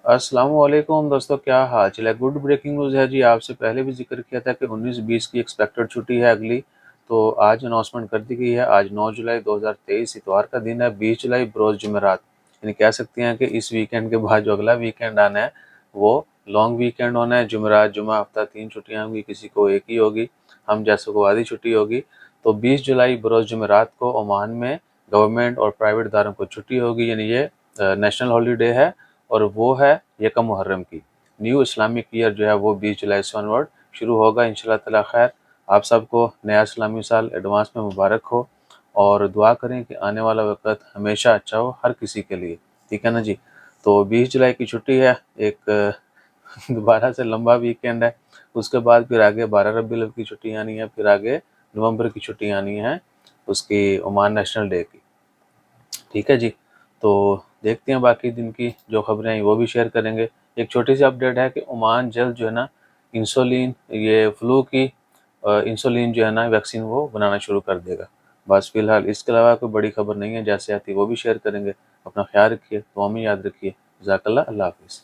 अस्सलाम वालेकुम दोस्तों, क्या हाल चाल है। गुड ब्रेकिंग न्यूज़ है जी। आपसे पहले भी जिक्र किया था कि 19-20 की एक्सपेक्टेड छुट्टी है अगली, तो आज अनाउंसमेंट कर दी गई है। आज 9 जुलाई 2023 इतवार का दिन है, 20 जुलाई बरोज़ जुमेरात, यानी कह सकते हैं कि इस वीकेंड के बाद जो अगला वीकेंड आना है वो लॉन्ग वीकेंड होना है। जुमेरात जुमा हफ्ता 3 छुट्टियाँ होंगी, किसी को एक ही होगी, हम जैसों को आधी छुट्टी होगी। तो 20 जुलाई बरोज़ जुमेरात को ओमान में गवर्नमेंट और प्राइवेट इदारों को छुट्टी होगी, यानी ये नेशनल हॉलीडे है और वो है यकम मुहर्रम की। न्यू इस्लामिक ईयर जो है वो 20 जुलाई से ऑनवर्ड शुरू होगा इंशाल्लाह ताला। खैर, आप सबको नया इस्लामी साल एडवांस में मुबारक हो और दुआ करें कि आने वाला वक्त हमेशा अच्छा हो हर किसी के लिए, ठीक है ना जी। तो 20 जुलाई की छुट्टी है, एक दोबारा से लंबा वीकेंड है। उसके बाद फिर आगे 12 रबीउल अव्वल की छुट्टी आनी है, फिर आगे नवंबर की छुट्टी आनी है उसकी ओमान नेशनल डे की, ठीक है जी। तो देखते हैं बाकी दिन की जो खबरें हैं वो भी शेयर करेंगे। एक छोटी सी अपडेट है कि ओमान जल्द जो है ना इंसुलिन, ये फ्लू की इंसुलिन जो है ना वैक्सीन वो बनाना शुरू कर देगा। बस फिलहाल इसके अलावा कोई बड़ी खबर नहीं है, जैसे आती वो भी शेयर करेंगे। अपना ख्याल रखिए, दुआ में याद रखिए। जज़ाकल्लाह, अल्लाह हाफ़िज़।